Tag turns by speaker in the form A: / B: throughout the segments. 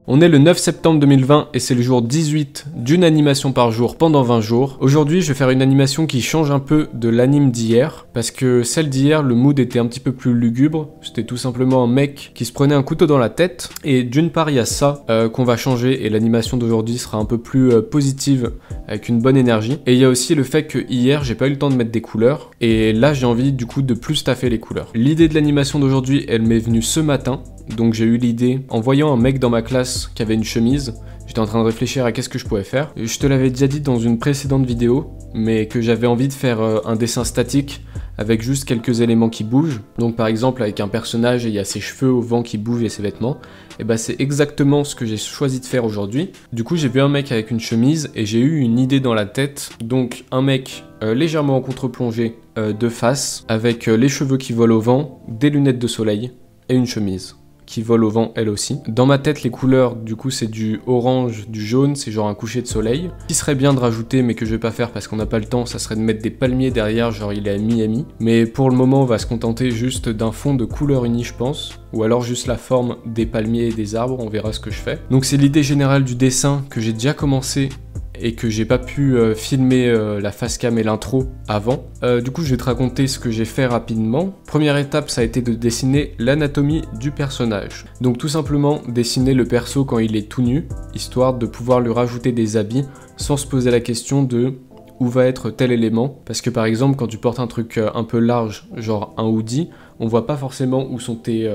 A: On est le 9 septembre 2020 et c'est le jour 18 d'une animation par jour pendant 20 jours. Aujourd'hui, je vais faire une animation qui change un peu de l'anime d'hier, parce que celle d'hier, le mood était un petit peu plus lugubre. C'était tout simplement un mec qui se prenait un couteau dans la tête. Et d'une part, il y a ça qu'on va changer et l'animation d'aujourd'hui sera un peu plus positive, avec une bonne énergie. Et il y a aussi le fait que hier, j'ai pas eu le temps de mettre des couleurs. Et là, j'ai envie du coup de plus taffer les couleurs. L'idée de l'animation d'aujourd'hui, elle m'est venue ce matin. Donc j'ai eu l'idée en voyant un mec dans ma classe qui avait une chemise. J'étais en train de réfléchir à qu'est-ce que je pouvais faire. Je te l'avais déjà dit dans une précédente vidéo, mais que j'avais envie de faire un dessin statique avec juste quelques éléments qui bougent. Donc par exemple avec un personnage et il y a ses cheveux au vent qui bougent et ses vêtements. Et bah c'est exactement ce que j'ai choisi de faire aujourd'hui. Du coup j'ai vu un mec avec une chemise et j'ai eu une idée dans la tête. Donc un mec légèrement en contre-plongée de face, avec les cheveux qui volent au vent, des lunettes de soleil et une chemise qui vole au vent elle aussi. Dans ma tête, les couleurs, du coup, c'est du orange, du jaune, c'est genre un coucher de soleil. Ce qui serait bien de rajouter, mais que je vais pas faire parce qu'on n'a pas le temps, ça serait de mettre des palmiers derrière, genre il est à Miami. Mais pour le moment, on va se contenter juste d'un fond de couleur unie, je pense. Ou alors juste la forme des palmiers et des arbres, on verra ce que je fais. Donc c'est l'idée générale du dessin que j'ai déjà commencé et que j'ai pas pu filmer la face cam et l'intro avant. Du coup je vais te raconter ce que j'ai fait rapidement. Première étape, ça a été de dessiner l'anatomie du personnage. Donc tout simplement dessiner le perso quand il est tout nu, histoire de pouvoir lui rajouter des habits sans se poser la question de où va être tel élément. Parce que par exemple quand tu portes un truc un peu large, genre un hoodie, on voit pas forcément où sont tes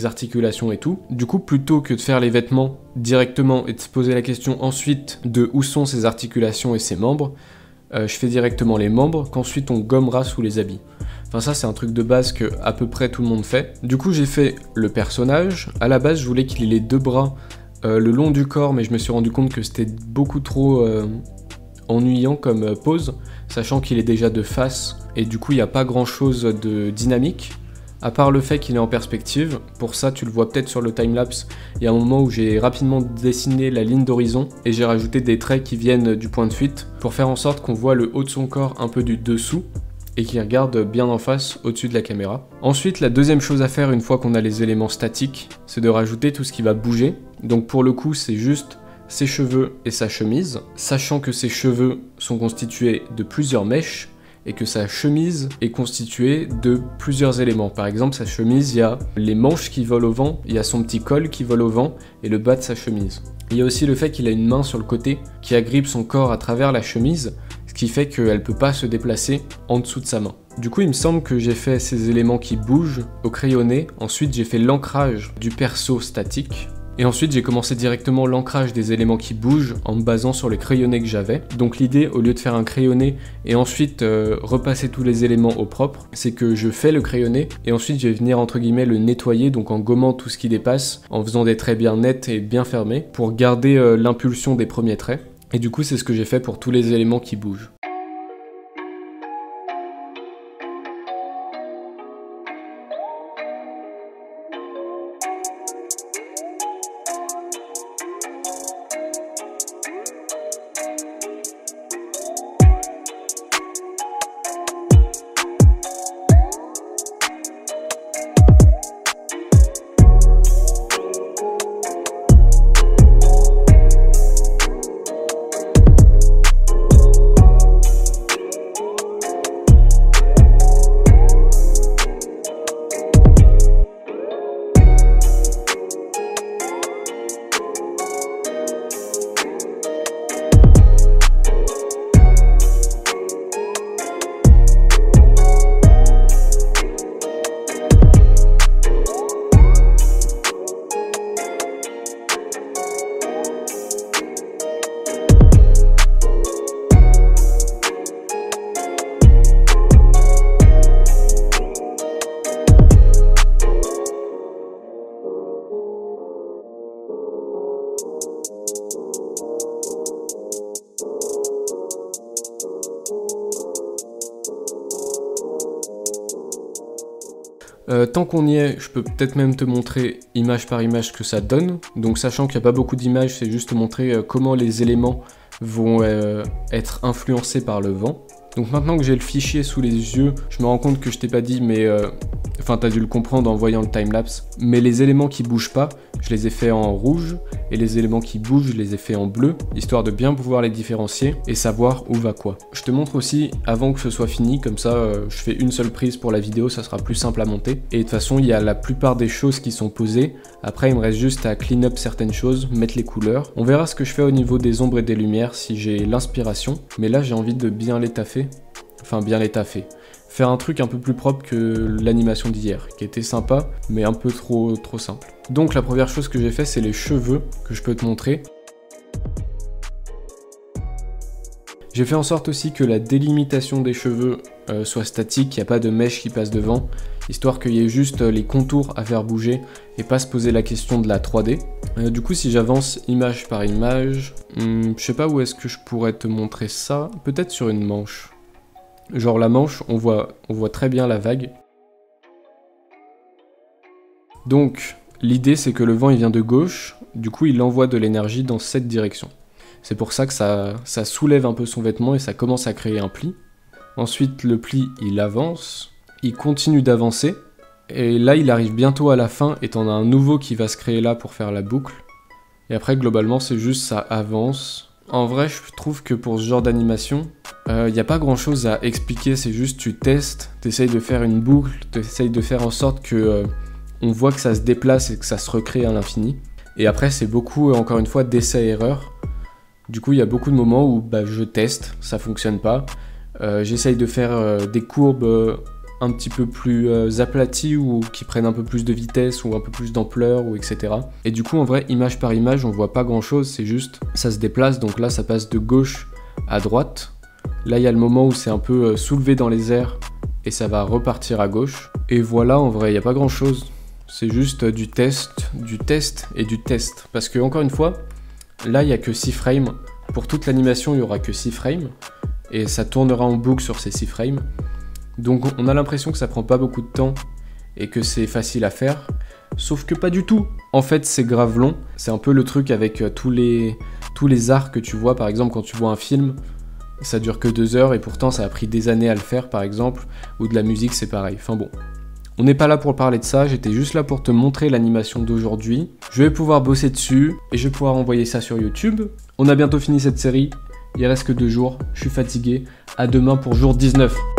A: articulations et tout. Du coup, plutôt que de faire les vêtements directement et de se poser la question ensuite de où sont ses articulations et ses membres, je fais directement les membres qu'ensuite on gommera sous les habits. Enfin ça c'est un truc de base que à peu près tout le monde fait. Du coup j'ai fait le personnage. À la base je voulais qu'il ait les deux bras le long du corps, mais je me suis rendu compte que c'était beaucoup trop ennuyant comme pose, sachant qu'il est déjà de face et du coup il n'y a pas grand chose de dynamique. À part le fait qu'il est en perspective, pour ça tu le vois peut-être sur le timelapse, il y a un moment où j'ai rapidement dessiné la ligne d'horizon et j'ai rajouté des traits qui viennent du point de fuite pour faire en sorte qu'on voit le haut de son corps un peu du dessous et qu'il regarde bien en face au-dessus de la caméra. Ensuite, la deuxième chose à faire une fois qu'on a les éléments statiques, c'est de rajouter tout ce qui va bouger. Donc pour le coup, c'est juste ses cheveux et sa chemise, sachant que ses cheveux sont constitués de plusieurs mèches et que sa chemise est constituée de plusieurs éléments. Par exemple, sa chemise, il y a les manches qui volent au vent, il y a son petit col qui vole au vent et le bas de sa chemise. Il y a aussi le fait qu'il a une main sur le côté qui agrippe son corps à travers la chemise, ce qui fait qu'elle ne peut pas se déplacer en dessous de sa main. Du coup, il me semble que j'ai fait ces éléments qui bougent au crayonné. Ensuite, j'ai fait l'ancrage du perso statique. Et ensuite j'ai commencé directement l'ancrage des éléments qui bougent en me basant sur les crayonnés que j'avais. Donc l'idée, au lieu de faire un crayonné et ensuite repasser tous les éléments au propre, c'est que je fais le crayonné et ensuite je vais venir entre guillemets le nettoyer, donc en gommant tout ce qui dépasse, en faisant des traits bien nets et bien fermés pour garder l'impulsion des premiers traits. Et du coup c'est ce que j'ai fait pour tous les éléments qui bougent. Tant qu'on y est, je peux peut-être même te montrer image par image ce que ça donne. Donc sachant qu'il n'y a pas beaucoup d'images, c'est juste te montrer comment les éléments vont être influencés par le vent. Donc maintenant que j'ai le fichier sous les yeux, je me rends compte que je t'ai pas dit, mais enfin t'as dû le comprendre en voyant le timelapse, mais les éléments qui bougent pas, je les ai fait en rouge, et les éléments qui bougent, je les ai fait en bleu, histoire de bien pouvoir les différencier et savoir où va quoi. Je te montre aussi avant que ce soit fini, comme ça je fais une seule prise pour la vidéo, ça sera plus simple à monter. Et de toute façon, il y a la plupart des choses qui sont posées. Après, il me reste juste à clean up certaines choses, mettre les couleurs. On verra ce que je fais au niveau des ombres et des lumières si j'ai l'inspiration. Mais là, j'ai envie de bien les taffer. Enfin, bien les taffer. Faire un truc un peu plus propre que l'animation d'hier, qui était sympa, mais un peu trop simple. Donc la première chose que j'ai fait, c'est les cheveux, que je peux te montrer. J'ai fait en sorte aussi que la délimitation des cheveux soit statique, il n'y a pas de mèche qui passe devant, histoire qu'il y ait juste les contours à faire bouger et pas se poser la question de la 3D. Du coup, si j'avance image par image, je sais pas où est-ce que je pourrais te montrer ça, peut-être sur une manche. Genre la manche, on voit très bien la vague. Donc, l'idée c'est que le vent il vient de gauche, du coup il envoie de l'énergie dans cette direction. C'est pour ça que ça soulève un peu son vêtement et ça commence à créer un pli. Ensuite, le pli il avance, il continue d'avancer, et là il arrive bientôt à la fin et t'en as un nouveau qui va se créer là pour faire la boucle. Et après, globalement, c'est juste ça avance. En vrai, je trouve que pour ce genre d'animation, il n'y a pas grand chose à expliquer, c'est juste tu testes, t'essayes de faire une boucle, t'essayes de faire en sorte que on voit que ça se déplace et que ça se recrée à l'infini. Et après, c'est beaucoup, encore une fois, d'essais-erreurs. Du coup, il y a beaucoup de moments où je teste, ça fonctionne pas. J'essaye de faire des courbes un petit peu plus aplaties ou qui prennent un peu plus de vitesse ou un peu plus d'ampleur ou etc. Et du coup, en vrai, image par image, on voit pas grand chose, c'est juste ça se déplace. Donc là, ça passe de gauche à droite. Là, il y a le moment où c'est un peu soulevé dans les airs et ça va repartir à gauche. Et voilà, en vrai, il n'y a pas grand chose. C'est juste du test et du test. Parce que, encore une fois, là, il n'y a que 6 frames. Pour toute l'animation, il n'y aura que 6 frames. Et ça tournera en boucle sur ces 6 frames. Donc, on a l'impression que ça prend pas beaucoup de temps et que c'est facile à faire. Sauf que pas du tout. En fait, c'est grave long. C'est un peu le truc avec tous les arts que tu vois. Par exemple, quand tu vois un film, ça dure que 2 heures et pourtant ça a pris des années à le faire, par exemple. Ou de la musique, c'est pareil. Enfin bon. On n'est pas là pour parler de ça, j'étais juste là pour te montrer l'animation d'aujourd'hui. Je vais pouvoir bosser dessus et je vais pouvoir envoyer ça sur YouTube. On a bientôt fini cette série, il reste que 2 jours, je suis fatigué. À demain pour jour 19.